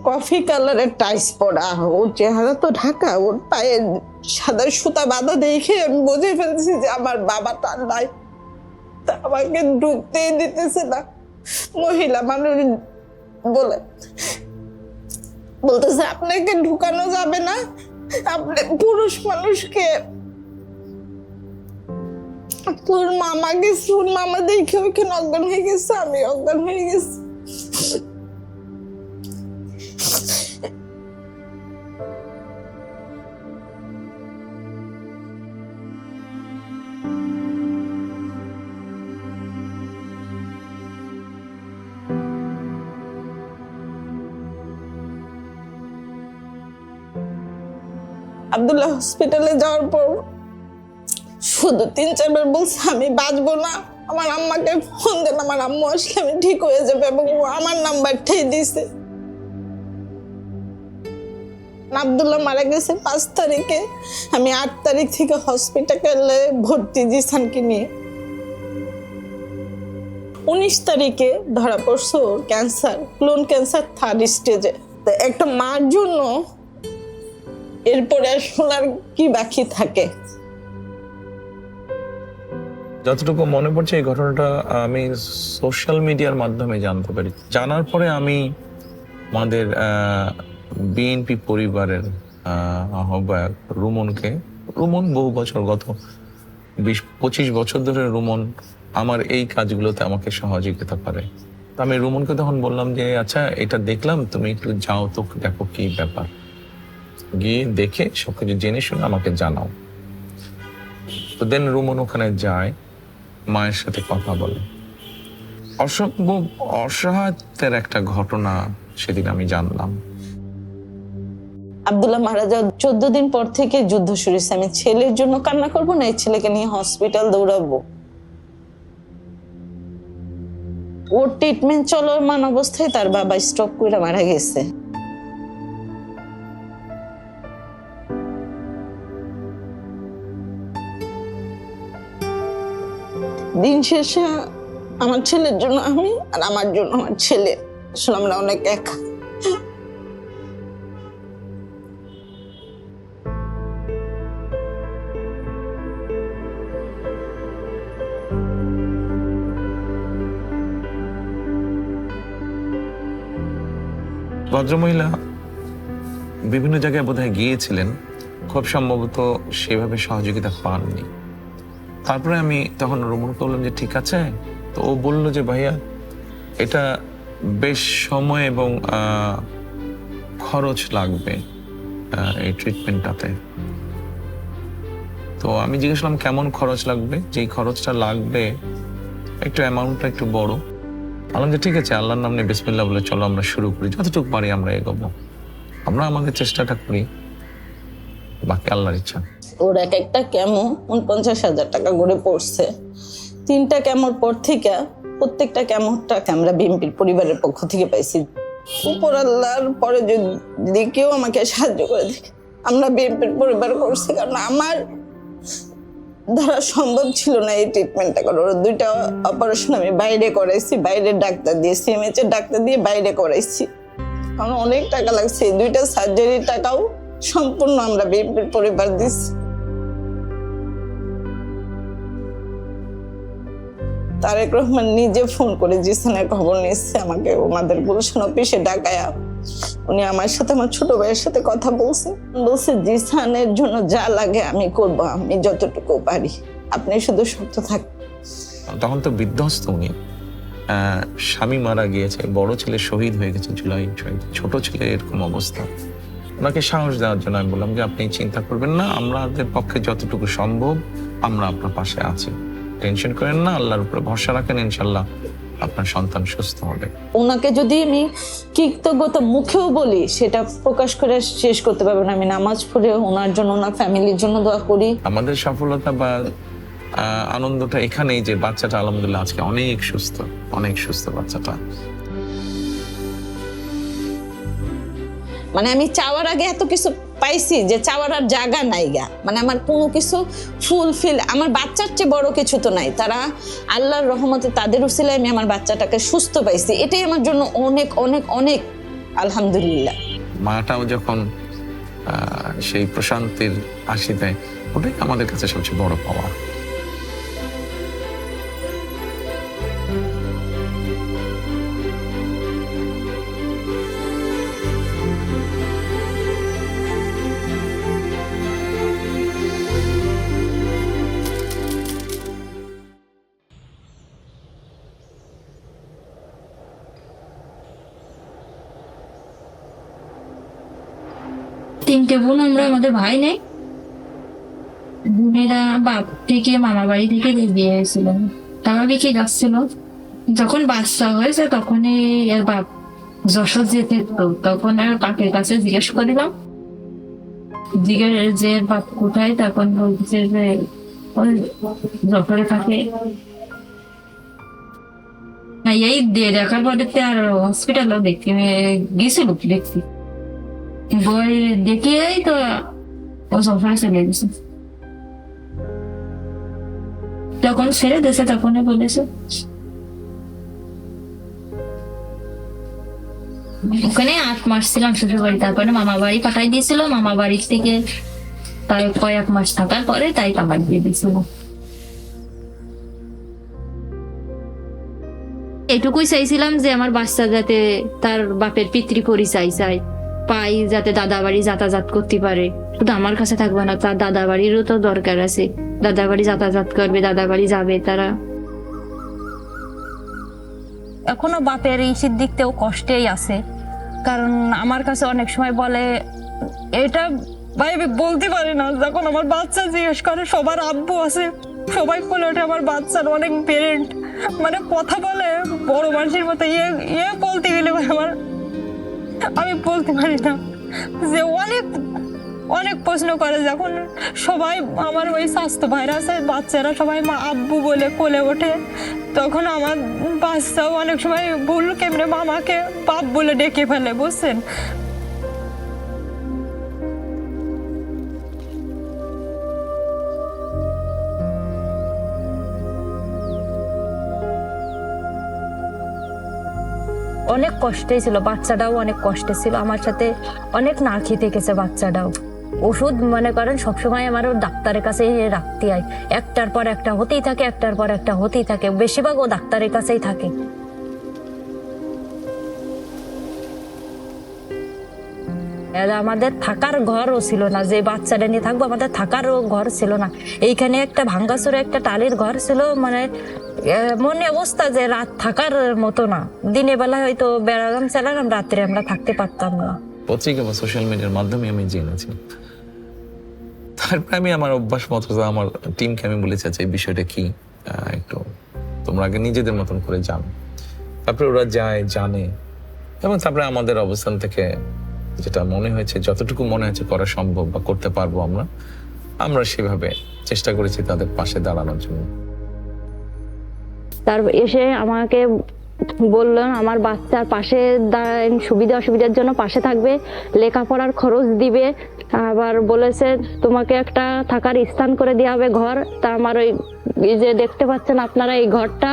কফি কালারের টাইস পরা, ওর চেহারা তো ঢাকা, ওর পায়ে সাদা সুতা বাঁধা দেখে আমি বুঝে ফেলছি যে আমার বাবাটা নাই। তা আমাকে ঢুকতেই দিতেছে না। মহিলা মানুষ বলতেছে আপনাকে ঢুকানো যাবে না, আপনি পুরুষ মানুষকে। তোর মামা গেছে, ওর মামা দেখে ওখানে অজ্ঞান হয়ে গেছে, আমি অজ্ঞান হয়ে গেছি। আব্দুল্লাহ হসপিটালে যাওয়ার পর শুধু 3-4 বার বলছে আমি বাঁচবো না, আমার আম্মাকে ফোন দেন, আমার আম্মু আসলে আমি ঠিক হয়ে যাবে, এবং ও আমার নাম্বারটাই দিছে। আব্দুল্লাহ মারা গেছে 5 তারিখে। আমি 8 তারিখ থেকে হসপিটালে ভর্তি জিসানকে নিয়ে। 19 তারিখে ধরা পড়ছে ওর ক্যান্সার, ক্লোন ক্যান্সার 3rd স্টেজে। একটা মার জন্য এরপরে আর শোনার কি বাকি থাকে? যতটুকু মনে পড়ছে এই ঘটনাটা আমি সোশ্যাল মিডিয়ার মাধ্যমে জানতে পারি। জানার পরে আমি আমাদের বিএনপি পরিবারের আহ্বায়ক রুমন বহু বছর, গত 20-25 বছর ধরে রুমন আমার এই কাজগুলোতে আমাকে সহযোগিতা করে। তো আমি রুমনকে তখন বললাম যে আচ্ছা এটা দেখলাম, তুমি একটু যাও তো দেখো কি ব্যাপার, গিয়ে দেখে সবকিছু জেনে শুনে আমাকে জানাও। তো দেন রুমন ওখানে যায়, মায়ের সাথে কথা বলে। অসম্ভব অসহায়তার একটা ঘটনা সেদিন আমি জানলাম। আব্দুল্লাহ মারা যাওয়ার 14 দিন পর থেকে যুদ্ধ শুরু হয়েছে। আমি ছেলের জন্য কান্না করবো না, এই ছেলেকে নিয়ে হসপিটাল দৌড়াবো। ওর ট্রিটমেন্ট চলমান অবস্থায় তার বাবা স্ট্রোক করে মারা গেছে। দিন শেষে আমার ছেলের জন্য আমি, আর আমার জন্য আমার ছেলে, আসলে আমরা অনেক একা। ভদ্রমহিলা বিভিন্ন জায়গায় বোধহয় গিয়েছিলেন, খুব সম্ভবত সেভাবে সহযোগিতা পাননি। তারপরে আমি তখন রুমনকে বললাম যে ঠিক আছে। তো ও বললো যে ভাইয়া এটা বেশ সময় এবং খরচ লাগবে এই ট্রিটমেন্টটাতে। তো আমি জিজ্ঞেস করলাম কেমন খরচ লাগবে, যেই খরচটা লাগবে একটু অ্যামাউন্টটা একটু বড়। বললাম যে ঠিক আছে, আল্লাহর নাম নিয়ে বিসমিল্লাহ বলে চলো আমরা শুরু করি, যতটুকু পারি আমরা এগোবো, আমরা আমাদের চেষ্টাটা করি, বাকি আল্লাহর ইচ্ছা। ওর এক একটা কেমো 49,000 টাকা করে পড়ছে। 3টা কেমোর পর থেকে প্রত্যেকটা কেমোর টাকা আমরা বিএনপির পরিবারের পক্ষ থেকে পাইছি। উপর আল্লাহর পরে যদি কেউ আমাকে সাহায্য করে দেখে, আমরা বিএনপির পরিবার করছি, কারণ আমার ধরা সম্ভব ছিল না এই ট্রিটমেন্টটা করার। ওর 2টা অপারেশন আমি বাইরে করাইছি, বাইরে ডাক্তার দিয়ে, সিএমএইচ এর ডাক্তার দিয়ে বাইরে করাইছি, কারণ অনেক টাকা লাগছে। 2টা সার্জারির টাকাও সম্পূর্ণ আমরা বিএনপির পরিবার দিচ্ছি। তারেক রহমান নিজে ফোন করে জিসানের খবর নিচ্ছে আমাকে, ওনাদের গুলশান অফিসে ডাকায়া উনি আমার সাথে, আমার ছোট ভাইয়ের সাথে কথা বলছে জিসানের জন্য যা লাগে আমি করব, আমি যতটুকু পারি, আপনি শুধু শক্ত থাক। তখন তো বিধ্বস্ত উনি, স্বামী মারা গিয়েছে, বড় ছেলে শহীদ হয়ে গেছে জুলাই, ছোট ছেলে এরকম অবস্থা। ওনাকে সাহস দেওয়ার জন্য আমি বললাম যে আপনি চিন্তা করবেন না, আমাদের পক্ষে যতটুকু সম্ভব আমরা আপনার পাশে আছি, টেনশন করেন না, আল্লাহর উপরে ভরসা রাখেন, ইনশাল্লাহ আপনার সন্তান সুস্থ হবে। ওনাকে যদি আমি কৃতজ্ঞতা মুখেও বলি সেটা প্রকাশ করে শেষ করতে পারবো না। আমি নামাজ পড়ে ওনার জন্য, ওনার ফ্যামিলির জন্য দোয়া করি। আমাদের সফলতা বা আনন্দটা এখানেই যে বাচ্চাটা আলহামদুলিল্লাহ আজকে অনেক সুস্থ বাচ্চাটা। মানে আমি চাওয়ার আগে এত কিছু পাইছি যে চাওয়ার আর জায়গা নাই গা, মানে আমার কোনো কিছু ফুলফিল, আমার বাচ্চার চেয়ে বড় কিছু তো নাই। তারা আল্লাহর রহমতে তাদের উসিলায় আমি আমার বাচ্চাটাকে সুস্থ পাইছি, এটাই আমার জন্য অনেক অনেক অনেক আলহামদুলিল্লাহ। মাটাও যখন সেই প্রশান্তির হাসি দেয়, ওটাই আমাদের কাছে সবচেয়ে বড় পাওয়া। তিনটে বোন আমরা, আমাদের ভাই নেই। বোনেরা বাপ থেকে মামা বাড়ি থেকে বিয়ে হয়েছিলেন, টাকা বিকে যাচ্ছিল। যখন বাচ্চা হয়েছে তখনই এর বাপ যশোর যেতে, তখন আর কাকের কাছে জিজ্ঞেস করিলাম, যে বাপ কোথায়, তখন বলছে যে যশোরে থাকে। এই দিয়ে দেখার পরে আর হসপিটালও দেখতে গেছিল, দেখছি বই দেখিয়েই তো ও সফরে চলে গেছে। তখন ছেড়ে দিয়েছে, তখনই বলেছে ওখানে 8 মাস ছিলাম শ্বশুর বাড়ি, তারপরে মামা বাড়ি পাঠাই দিয়েছিল। মামা বাড়ি থেকে তাই কয়েক মাস থাকার পরে তাই তালাক দিয়ে দিয়েছিল। এটুকুই চাইছিলাম যে আমার বাচ্চা যাতে তার বাপের পিতৃ পরিচয় চাই পাই, যাতে দাদা বাড়ি যাতায়াত করতে পারে। শুধু আমার কাছে থাকবে না, তার দাদা বাড়িরও তো দরকার আছে। দাদা বাড়ি যাতায়াত করবে, দাদা বাড়ি যাবে তারা। এখনো বাপের ইসির দিক থেকেও কষ্টেই আছে, কারণ আমার কাছে অনেক সময় বলে, এটা ভাই আমি বলতে পারি না। যখন আমার বাচ্চা জিজ্ঞেস করে সবার আব্বু আছে, সবাই বলে ওঠে আমার বাচ্চার অনেক পেরেন্ট, মানে কথা বলে বড় মানুষের মতো ইয়ে বলতে গেলে আমার আমি বলতে পারি না। যে অনেক অনেক প্রশ্ন করে, যখন সবাই আমার ওই স্বাস্থ্য ভাইরা আছে বাচ্চারা সবাই মা আব্বু বলে কোলে ওঠে, তখন আমার বাচ্চাও অনেক সময় ভুল কেমনে মামাকে বাপ বলে ডেকে ফেলে, বুঝছেন। অনেক কষ্টে ছিল, বাচ্চাটাও অনেক কষ্টে ছিল, আমার সাথে অনেক না খেতে গেছে বাচ্চাটাও। ওষুধ মনে করেন সবসময় আমার ডাক্তারের কাছে রাখতে হয়, একটার পর একটা হতেই থাকে, একটার পর একটা হতেই থাকে, বেশিরভাগ ও ডাক্তারের কাছেই থাকে। আমাদের থাকার ঘরও ছিল না, যে বাচ্চাটা নিয়ে থাকবো আমাদের থাকারও ঘর ছিল না। এইখানে একটা ভাঙ্গাচোরা একটা টালির ঘর ছিল, মানে মনে অবস্থা যে রাত থাকার মতো না। দিনের বেলা হয়তো বেড়ালাম চালালাম, রাত্রে আমরা থাকতে পারতাম না। পত্রিকা বা সোশ্যাল মিডিয়ার মাধ্যমে আমি জেনেছি। তারপরে আমি আমার অভ্যাস মতো আমার টিমকে আমি বলেছি, আচ্ছা এই বিষয়টা কি, একটু তোমরা আগে নিজেদের মতন করে জানো। তারপরে ওরা যায়, জানে, এবং তারপরে আমাদের অবস্থান থেকে যেটা মনে হয়েছে, যতটুকু মনে হয়েছে করা সম্ভব বা করতে পারবো আমরা সেভাবে চেষ্টা করেছি তাদের পাশে দাঁড়ানোর জন্য। তার এসে আমাকে বললেন আমার বাচ্চার পাশে সুবিধা অসুবিধার জন্য পাশে থাকবে, লেখাপড়ার খরচ দিবে, আবার বলেছে তোমাকে একটা থাকার স্থান করে দেওয়া হবে ঘর। তা আমার ওই যে দেখতে পাচ্ছেন আপনারা এই ঘরটা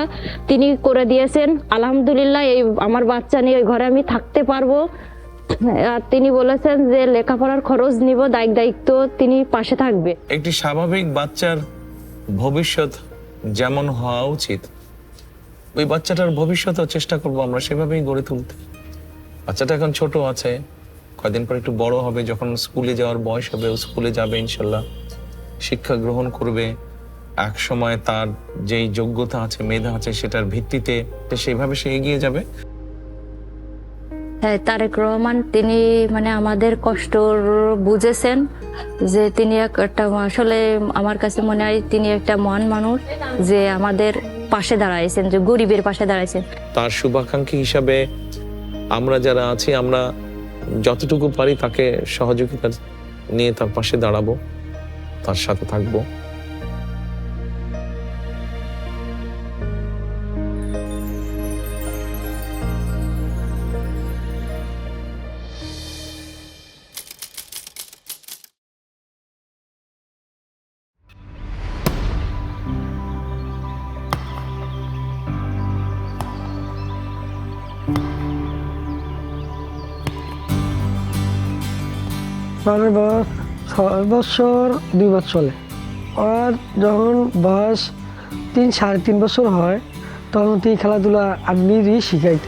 তিনি করে দিয়েছেন, আলহামদুলিল্লাহ। এই আমার বাচ্চা নিয়ে ওই ঘরে আমি থাকতে পারবো। আর তিনি বলেছেন যে লেখাপড়ার খরচ নিব, দায়িত্ব তিনি পাশে থাকবে। একটি স্বাভাবিক বাচ্চার ভবিষ্যৎ যেমন হওয়া উচিত, ওই বাচ্চাটার ভবিষ্যতেও চেষ্টা করবো আমরা সেভাবেই গড়ে তুলতে। বাচ্চাটা এখন ছোট আছে, কয়েকদিন পর একটু বড় হবে, যখন স্কুলে যাওয়ার বয়স হবে ও স্কুলে যাবে ইনশাল্লাহ, শিক্ষা গ্রহণ করবে। এক সময় তার যেই যোগ্যতা আছে, মেধা আছে, সেটার ভিত্তিতে সেইভাবে সে এগিয়ে যাবে। হ্যাঁ, তারেক রহমান তিনি মানে আমাদের কষ্ট বুঝেছেন, যে তিনি একটা আসলে আমার কাছে মনে হয় তিনি একটা মহান মানুষ, যে আমাদের পাশে দাঁড়াইছেন, যে গরিবের পাশে দাঁড়াইছেন। তার শুভাকাঙ্ক্ষী হিসাবে আমরা যারা আছি, আমরা যতটুকু পারি তাকে সহযোগিতা নিয়ে তার পাশে দাঁড়াবো, তার সাথে থাকবো। আমার বয়স 6 বছর 2 মাস চলে। আর যখন বয়স 3-3.5 বছর হয়, তখন তুই খেলাধুলা আমি শিখাই।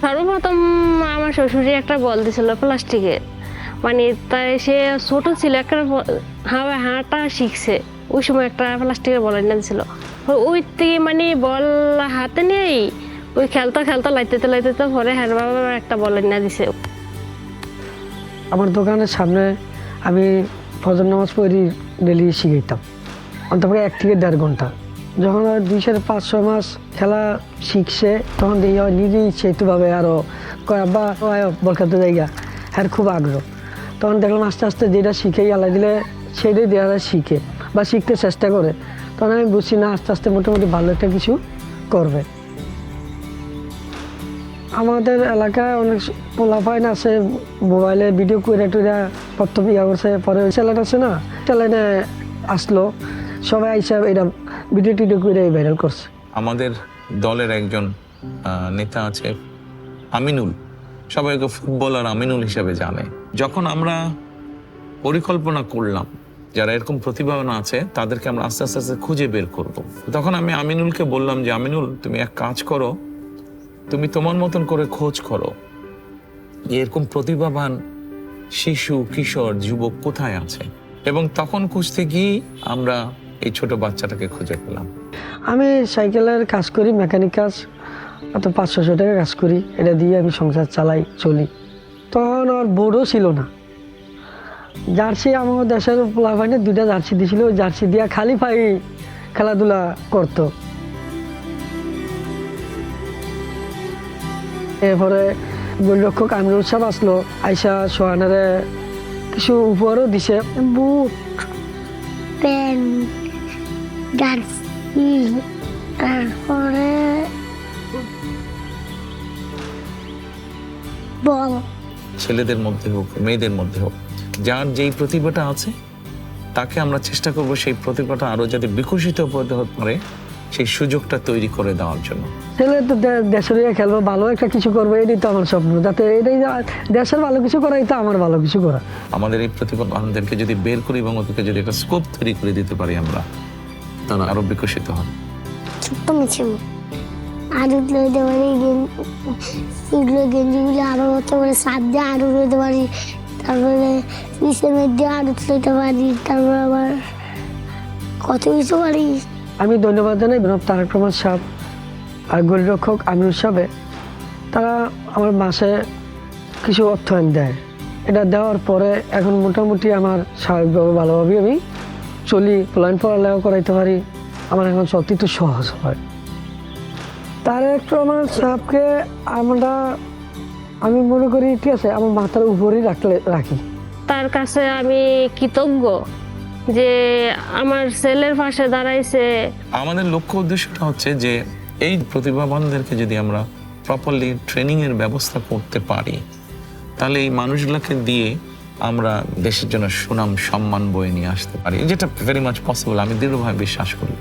সর্বপ্রথম আমার শ্বশুরে একটা বল দিয়েছিল প্লাস্টিকের, মানে তাই সে ছোট ছিল, একটা হাঁটা শিখছে, ওই সময় একটা প্লাস্টিকের বল এনে দিয়েছিল। ওই থেকে মানে বল হাতে নেই, ওই খেলতে লাইতে পরে হ্যাঁ বাবা একটা বল এনে দিছে। আমার দোকানের সামনে আমি ফজর নামাজ পড়ি, ডেলি শিখাইতাম, অন্তত 1 থেকে 1.5 ঘন্টা। যখন 2-5-6 মাস খেলা শিখছে, তখন দেখি নিজেই সেতুভাবে আরও কয় আব্বা বল খেলতে জায়গা, হ্যাঁ খুব আগ্রহ। তখন দেখলাম আস্তে আস্তে যেটা শিখে আলাই দিলে সেটাই দেওয়া শিখে বা শিখতে চেষ্টা করে। তখন আমি বুঝছি না, আস্তে আস্তে মোটামুটি ভালো একটা কিছু করবে। আমাদের এলাকায় অনেক পোলাপাইন আছে, মোবাইলে ভিডিও করে টুরা প্রথম ইয়া করছে, পরে চ্যানেল আছে না, চ্যানেলে আসলো সবাই আইসা এটা ভিডিও টিডিও করে ভাইরাল করছে। আমাদের দলের একজন নেতা আছে আমিনুল, সবাই ওকে ফুটবলার আমিনুল হিসেবে জানে। যখন আমরা পরিকল্পনা করলাম যারা এরকম প্রতিভাবান আছে তাদেরকে আমরা আস্তে আস্তে আস্তে খুঁজে বের করব, তখন আমি আমিনুলকে বললাম যে আমিনুল, তুমি এক কাজ করো, তুমি তোমার মতন করে খোঁজ করো এরকম প্রতিভাবান শিশু, কিশোর, যুবক কোথায় আছে। এবং তখন খুঁজতে গিয়ে আমরা এই ছোট বাচ্চাটাকে খুঁজে পেলাম। আমি সাইকেলের কাজ করি, মেকানিক কাজ, অত 500 টাকা কাজ করি, এটা দিয়ে আমি সংসার চালাই, চলি। তখন আর বোর্ডও ছিল না, জার্সি আমার দেশের পোলাপাইনে 2টা জার্সি দিয়েছিল, ওই জার্সি দিয়া খালি পাই খেলাধুলা করতো। এরপরে গোলরক্ষক আমিরুল সাহেব আসলো, আইসা সোহানারে কিছু উপহারও দিছে, বুট, প্যান্ট, জার্সি, তারপরে বল। ছেলেদের মধ্যে হোক, মেয়েদের মধ্যে হোক, যার যেই প্রতিভাটা আছে তাকে আমরা চেষ্টা করব সেই প্রতিভাটা আরো যাতে বিকশিত হতে পারে সেই সুযোগটা তৈরি করে দেওয়ার জন্য। ছেলে তো দেশের হয়ে খেলবো, ভালো একটা কিছু করবো, এটাই তো আমার স্বপ্ন, যাতে এটাই দেশের ভালো কিছু করাই তো আমার ভালো কিছু করা। আমাদের এই প্রতিভাবানদেরকে যদি বের করি এবং ওদেরকে যদি একটা স্কোপ তৈরি করে দিতে পারি আমরা, তারা আরো বিকশিত হন। ছোট্ট মিছিল আরো লইতে পারি, এগুলো গেঞ্জিগুলো আরো হতে পারে, সাপ দিয়ে আরো লইতে পারি, তারপরে নিচের মধ্যে আরো লইতে পারি, তারপর আবার কত কিছু পারি। আমি ধন্যবাদ জানাই জনাব তারেক রহমান সাহেব আর গোলরক্ষক আমিরুল সাহেব, তারা আমার মাসে কিছু অর্থায়ন দেয়। এটা দেওয়ার পরে এখন মোটামুটি আমার স্বাভাবিকভাবে ভালোভাবে আমি চলি, পড়ালেখা করাইতে পারি, আমার এখন চলতে একটু সহজ হয়। তারেক রহমান সাহেবকে আমি মনে করি ঠিক আছে আমার মাথার উপরেই রাখি। তার কাছে আমি কৃতজ্ঞ যে আমার ছেলের পাশে দাঁড়াইছে। আমাদের লক্ষ্য উদ্দেশ্যটা হচ্ছে যে এই প্রতিভাবানদেরকে যদি আমরা প্রপারলি ট্রেনিং এর ব্যবস্থা করতে পারি, তাহলে এই মানুষগুলোকে দিয়ে আমরা দেশের জন্য সুনাম সম্মান বয়ে নিয়ে আসতে পারি, যেটা ভেরি মাচ পসিবল, আমি দৃঢ়ভাবে বিশ্বাস করি।